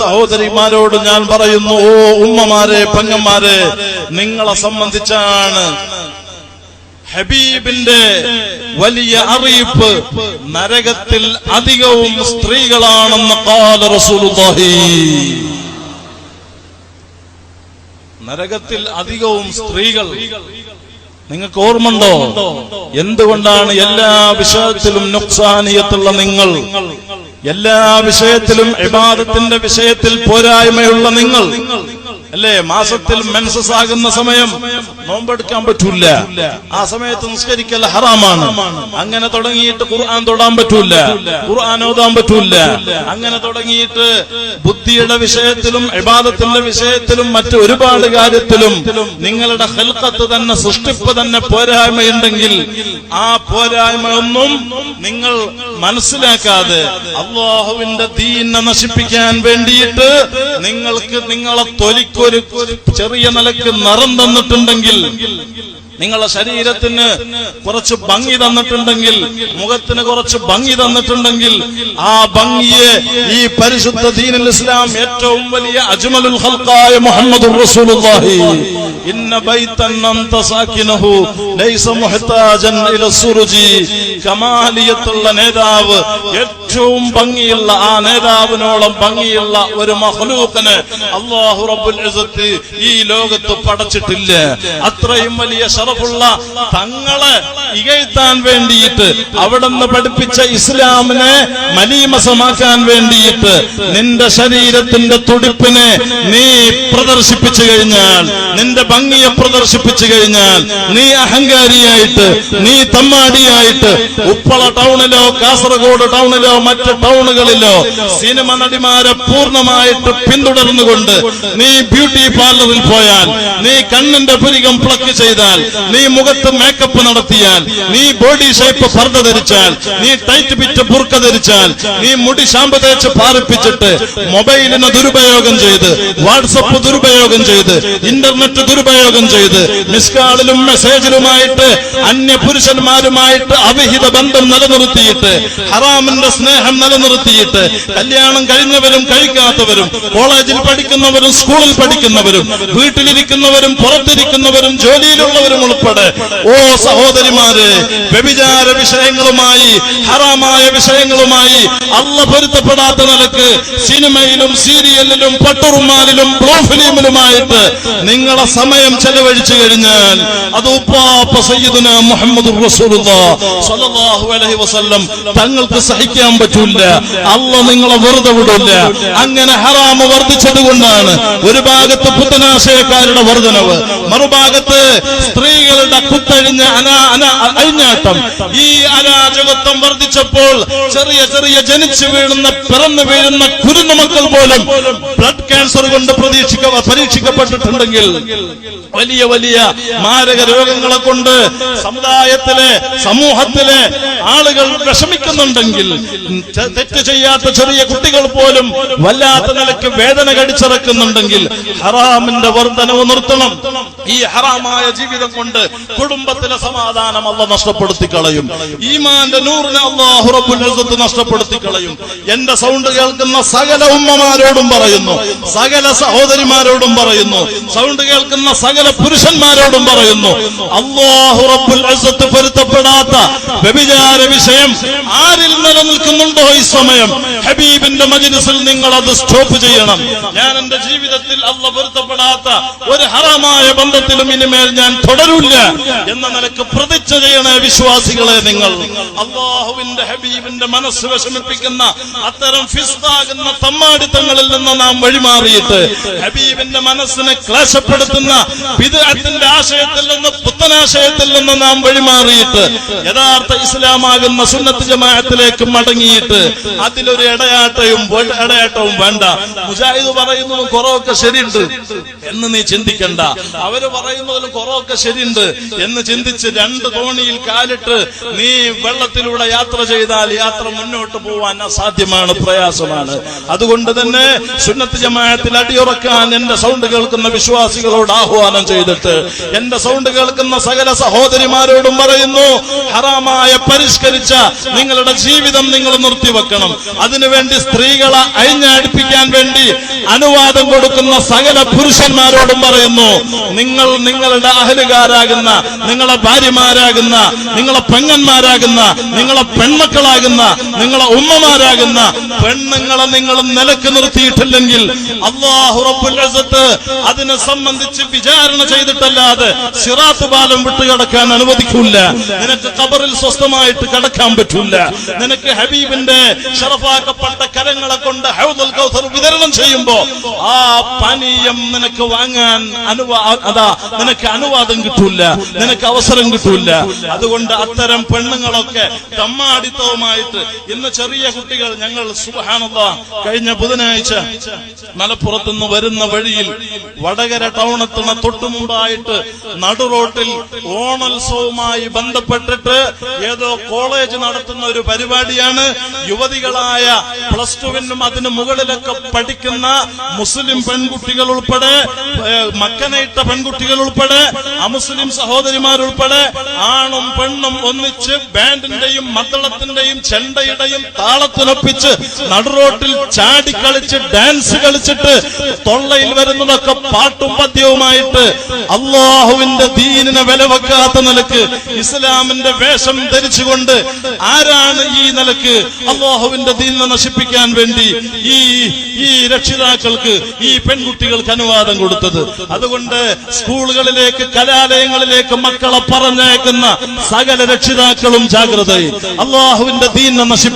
സഹോദരിമാരോട് ഞാൻ പറയുന്നു, ഓ ഉമ്മമാരെ, പെങ്ങന്മാരെ, നിങ്ങളെ സംബന്ധിച്ചാണ് ഹബീബിന്റെ വലിയ അറിയിപ്പ്. നരകത്തിൽ അധികവും സ്ത്രീകളാണെന്ന് ഖാല റസൂലുള്ളാഹി. നരകത്തിൽ അധികവും സ്ത്രീകൾ. നിങ്ങൾക്ക് ഓർമ്മണ്ടോ എന്തുകൊണ്ടാണ് എല്ലാ വിഷയത്തിലും നുക്സാനിയത്തുള്ള നിങ്ങൾ, എല്ലാ വിഷയത്തിലും ഇബാദത്തിന്റെ വിഷയത്തിൽ പോരായ്മയുള്ള നിങ്ങൾ അല്ലേ? മാസത്തിൽ മെൻസസ് ആകുന്ന സമയം നോമ്പെടുക്കാൻ പറ്റൂല, ആ സമയത്ത് നിസ്കരിക്കൽ ഹറാമാണ്. അങ്ങനെ തുടങ്ങിയിട്ട് ഖുർആൻ തൊടാൻ പറ്റൂല, ഖുർആൻ ഓതാൻ പറ്റൂല. അങ്ങനെ തുടങ്ങിയിട്ട് ബുദ്ധിയുടെ വിഷയത്തിലും ഇബാദത്തിന്റെ വിഷയത്തിലും മറ്റു ഒരുപാട് കാര്യത്തിലും നിങ്ങളുടെ ഖൽഖത്ത് തന്നെ, സൃഷ്ടിപ്പ് തന്നെ പോരായ്മയുണ്ടെങ്കിൽ ആ പോരായ്മ ഒന്നും നിങ്ങൾ മനസ്സിലാക്കാതെ അല്ലാഹുവിന്റെ ദീനിനെ നശിപ്പിക്കാൻ വേണ്ടിയിട്ട് നിങ്ങൾക്ക് നിങ്ങളെ തൊലിക്കൊരു ചെറിയ നിലക്ക് നിറം തന്നിട്ടുണ്ടെങ്കിൽ, നിങ്ങളുടെ ശരീരത്തിന് കുറച്ച് ഭംഗി തന്നിട്ടുണ്ടെങ്കിൽ, മുഖത്തിന് കുറച്ച് ഭംഗി തന്നിട്ടുണ്ടെങ്കിൽ, ആ ഭംഗിയെ ഈ പരിശുദ്ധ ദീനുൽ ഇസ്ലാം ഏറ്റവും വലിയ അജ്മലുൽ ഖൽഖായ മുഹമ്മദുർ റസൂലുള്ളാഹി ഇന്ന ബൈതൻ അൻത സാകിനഹു ലൈസ മുഹ്താജൻ ഇല സുറുജി. കമാലിയത്തുള്ള നേതാവ്, ഏറ്റവും ഭംഗിയുള്ള ആ നേതാവിനോളം ഭംഗിയുള്ള ഒരു മഖ്ലൂഖിനെ അല്ലാഹു റബ്ബുൽ ഇസ്സത്ത് ഈ ലോകത്ത് പടച്ചിട്ടില്ല. അത്രയും വലിയ ഷറഫുള്ള തങ്ങളെ ഇകഴ്ത്താൻ വേണ്ടിയിട്ട്, അവിടുന്ന് പഠിപ്പിച്ച ഇസ്ലാമിനെ മലീമസമാക്കാൻ വേണ്ടിയിട്ട് നിന്റെ ശരീരത്തിന്റെ തുടിപ്പിനെ നീ പ്രദർശിപ്പിച്ചു കഴിഞ്ഞാൽ, നിന്റെ ഭംഗിയെ പ്രദർശിപ്പിച്ചു കഴിഞ്ഞാൽ, നീ അഹങ്കാരിയായിട്ട്, നീ തമ്മാടിയായിട്ട് ഉപ്പള ടൗണിലോ കാസർഗോഡ് ടൗണിലോ മറ്റ് ടൗണുകളിലോ സിനിമ നടിമാരെ പൂർണ്ണമായിട്ട് പിന്തുടർന്നുകൊണ്ട് നീ ബ്യൂട്ടി പാർലറിൽ പോയാൽ, നീ കണ്ണിന്റെ പുരികം പ്ലക്ക് ചെയ്താൽ, നീ മുഖത്ത് മേക്കപ്പ് നടത്തിയാൽ, നീ ബോഡി ഷേപ്പ് പർദ്ദ ധരിച്ചാൽ, നീ ടൈറ്റ് പിറ്റ് ബുർക്ക ധരിച്ചാൽ, നീ മുടി ഷാമ്പു തേച്ച് പാറിപ്പിച്ചിട്ട് മൊബൈലിനെ ദുരുപയോഗം ചെയ്ത്, വാട്സപ്പ് ദുരുപയോഗം ചെയ്ത്, ഇന്റർനെറ്റ് ദുരുപയോഗം ചെയ്ത്, മിസ്കാളിലും മെസ്സേജിലുമായിട്ട് അന്യ പുരുഷന്മാരുമായിട്ട് അവിഹിത ബന്ധം നിലനിർത്തിയിട്ട്, ഹറാമിന്റെ സ്നേഹം നിലനിർത്തിയിട്ട്, കല്യാണം കഴിഞ്ഞവരും കഴിക്കാത്തവരും, കോളേജിൽ പഠിക്കുന്നവരും സ്കൂളിൽ പഠിക്കുന്നവരും, വീട്ടിലിരിക്കുന്നവരും പുറത്തിരിക്കുന്നവരും ജോലിയിലുള്ളവരും ഉൾപ്പെടെ, ഓ സഹോദരിമാരെ, വ്യഭിചാര വിഷയങ്ങളുമായി, ഹറാമായ വിഷയങ്ങളുമായി, അള്ള പൊരുത്തപ്പെടാത്ത നിലക്ക് സിനിമയിലും സീരിയലിലും പട്ടുറുമാലിലും ബ്ലൂ ഫിലിമിലുമായിട്ട് നിങ്ങളെ സമയം ചെലവഴിച്ചു കഴിഞ്ഞാൽ അത് ഉപ്പാപ്പ സയ്യിദുന മുഹമ്മദുർ റസൂലുള്ളാഹി സ്വല്ലല്ലാഹു അലൈഹി വസല്ലം തങ്ങൾക്ക് സഹിക്കാൻ പറ്റൂല. അള്ള നിങ്ങളെ വെറുതെ വിടില്ല. അങ്ങനെ ഹറാമ് വർദ്ധിച്ചതുകൊണ്ടാണ് ഒരു ഭാഗത്ത് പുത്തനാശയക്കാരുടെ വർധനവ്, മറുഭാഗത്ത് സ്ത്രീകളുടെ കുത്തഴിഞ്ഞ അഴിഞ്ഞാട്ടം. ഈ അരാജകത്വം വർദ്ധിച്ചപ്പോൾ ചെറിയ ചെറിയ ജനിച്ചു വീഴുന്ന, പിറന്നു വീഴുന്ന കുരുന്നു മക്കൾ പോലും ബ്ലഡ് ക്യാൻസർ കൊണ്ട് പരീക്ഷിക്കപ്പെട്ടിട്ടുണ്ടെങ്കിൽ, വലിയ വലിയ മാരക രോഗങ്ങളെ കൊണ്ട് സമൂഹത്തിലെ ആളുകൾ വിഷമിക്കുന്നുണ്ടെങ്കിൽ, തെറ്റ് ചെയ്യാത്ത ചെറിയ കുട്ടികൾ പോലും വല്ലാത്ത നിലയ്ക്ക് വേദന കടിച്ചിറക്കുന്നുണ്ടെങ്കിൽ, ഹറാമിന്റെ വർധനവ് നിർത്തണം. ഈ ഹറാമായ ജീവിതം കൊണ്ട് കുടുംബത്തിലെ സമാധാനം അല്ലാഹു നഷ്ടപ്പെടുത്തി കളയും. ഈമാന്റെ നൂറിനെ അല്ലാഹു റബ്ബുൽ ഇസ്സത്ത് നഷ്ടപ്പെടുത്തി കളയും. എന്റെ സൗണ്ട് കേൾക്കുന്ന സകല ഉമ്മമാരോടും പറയുന്നു, സകല സഹോദരിമാരോടും പറയുന്നു, സൗണ്ട് കേൾക്കുന്ന സകല പുരുഷന്മാരോടും പറയുന്നു, അല്ലാഹു റബ്ബുൽ ഇസ്സത്ത് പൊരുത്തപ്പെടാത്ത വ്യഭിചാര വിഷയം ആരിൽ നിലനിൽക്കുന്നുണ്ടോ ഈ സമയം, ഹബീബിന്റെ മജ്ലിസിൽ നിങ്ങൾ അത് സ്റ്റോപ്പ് ചെയ്യണം. ഞാൻ എന്റെ ജീവിതത്തിൽ അല്ലാഹു പൊരുത്തപ്പെടാത്ത ഒരു ഹറാമായ ബന്ധത്തിലും ഇനിമേൽ ഞാൻ തുടരൂല്ല എന്ന നിലക്ക് പ്രതിജ്ഞ ചെയ്യണേ വിശ്വാസികളെ. നിങ്ങൾ അല്ലാഹുവിന്റെ ഹബീബിന്റെ മനസ്സ് വിഷമിപ്പിക്കുന്ന അത്തരം ഫിസ്ഖാകുന്ന തമ്മാടിത്തങ്ങളിൽ നിന്ന് നാം വഴിമാറിയിട്ട്, ഹബീബിന്റെ മനസ്സിനെ ക്ലേശപ്പെടുത്തുന്ന ബിദ്അത്തിന്റെ ആശയത്തിൽ നിന്ന്, പുത്തനാശയത്തിൽ നിന്ന് നാം വഴിമാറിയിട്ട് യഥാർത്ഥ ഇസ്ലാമാകുന്ന സുന്നത്ത് ജമാഅത്തിലേക്ക് മടങ്ങിയിട്ട് അതിലൊരു ഇടയാട്ടവും വേണ്ട. മുജാഹിദ് പറയുന്നതും കുറവൊക്കെ ശരിയുണ്ട് എന്ന് നീ ചിന്തിക്കണ്ട, അവര് പറയുന്നതിലും കുറവൊക്കെ ശരിയുണ്ട് എന്ന് ചിന്തിച്ച് രണ്ട് തോണിയിൽ കാലിട്ട് നീ വെള്ളത്തിലൂടെ യാത്ര ചെയ്താൽ യാത്ര മുന്നോട്ട് പോവാൻ അസാധ്യമാണ്, പ്രയാസമാണ്. അതുകൊണ്ട് തന്നെ സുന്നത്ത് ജമാഅത്തിൽ അടിയുറക്കാൻ എന്റെ സൗണ്ട് കേൾക്കുന്ന വിശ്വാസികളോട് ആഹ്വാനം ചെയ്തിട്ട്, എന്റെ സൗണ്ട് കേൾക്കുന്ന സകല സഹോദരിമാരോടും പറയുന്നു, ഹറാമായ പരിഷ്കരിച്ച നിങ്ങളുടെ ജീവിതം നിങ്ങൾ നിർത്തിവെക്കണം. അതിനുവേണ്ടി സ്ത്രീകളെ അഴിഞ്ഞടിപ്പിക്കാൻ വേണ്ടി അനുവാദം കൊടുക്കുന്ന സകല പുരുഷന്മാരോടും പറയുന്നു, നിങ്ങൾ നിങ്ങളുടെ അഹലുകാരാകുന്ന, നിങ്ങളെ ഭാര്യമാരാകുന്ന, നിങ്ങളെ പെങ്ങന്മാരാകുന്ന, നിങ്ങളെ പെൺമക്കളാകുന്ന, നിങ്ങളെ ഉമ്മമാരാകുന്ന പെണ്ണുങ്ങളെ നിങ്ങൾ നിലക്ക് നിർത്തിയിട്ടില്ലെങ്കിൽ അല്ലാഹു റബ്ബുൽ ഇസ്സത്ത് അതിനെ സംബന്ധിച്ച് വിചാരണ ചെയ്തിട്ടല്ലാതെ സിറാത്ത് പാലം വിട്ടുകിടക്കാൻ അനുവദിക്കില്ല. നിനക്ക് ഖബറിൽ സ്വസ്ഥമായിട്ട് കിടക്കാൻ പറ്റില്ല. നിനക്ക് ഹബീബിന്റെ ശറഫാക്കപ്പെട്ട കരങ്ങളെ കൊണ്ട് ഹൗദുൽ കൗസർ വിതരണം ചെയ്യുമ്പോ ആ പാനീയം നിനക്ക് വാങ്ങാൻ നിനക്ക് അനുവാദം കിട്ടൂല, നിനക്ക് അവസരം കിട്ടൂല. അതുകൊണ്ട് അത്തരം പെണ്ണുങ്ങളൊക്കെ തമ്മാടിത്തവുമായിട്ട് ഇന്ന് ചെറിയ കുട്ടികൾ, ഞങ്ങൾ സുബ്ഹാനല്ലാഹ് കഴിഞ്ഞ ബുധനാഴ്ച മലപ്പുറത്തുനിന്ന് വരുന്ന വഴിയിൽ വടകര ടൗണെത്തുന്ന തൊട്ടുമുമ്പായിട്ട് നടുറോട്ടിൽ ഓണോത്സവവുമായി ബന്ധപ്പെട്ടിട്ട് ഏതോ കോളേജ് നടത്തുന്ന ഒരു പരിപാടിയാണ്. യുവതികളായ പ്ലസ് ടുവിനും അതിന് മുകളിലൊക്കെ പഠിക്കുന്ന മുസ്ലിം പെൺകുട്ടികൾ ഉൾപ്പെടെ, മക്കനയിട്ട പെൺകുട്ടികൾ ഉൾപ്പെടെ, അമുസ്ലിം സഹോദരിമാരുൾപ്പെടെ ആണും പെണ്ണും ഒന്നിച്ച് ബാൻഡിന്റെയും മദ്ദളത്തിന്റെയും ചെണ്ടയുടെയും താളത്തിനൊപ്പിച്ച് നടുറോട്ടിൽ ചാടിക്കളിച്ച് ഡാൻസ് കളിച്ചിട്ട് തൊള്ളയിൽ വരുന്നതൊക്കെ പാട്ടും പദ്യവുമായിട്ട് അള്ളാഹുവിന്റെ ദീനിനെ വിലവെക്കാത്ത നിലക്ക് ഇസ്ലാമിന്റെ വേഷം ധരിച്ചുകൊണ്ട് ആരാണ് ഈ നിലക്ക് അള്ളാഹുവിന്റെ ദീനിനെ നശിപ്പിക്കാൻ വേണ്ടി ഈ രക്ഷിതാക്കൾക്ക്, ഈ പെൺകുട്ടികൾക്ക് അനുവാദം കൊടുത്തത്? അതുകൊണ്ട് സ്കൂളുകളിലേക്ക്, കലാലയങ്ങളിലേക്ക് മക്കളെ പറഞ്ഞയക്കുന്ന സകല രക്ഷിതാക്കളും ജാഗ്രതയിൽ അള്ളാഹുവിന്റെ ദീനിനെ നശിപ്പിക്കും.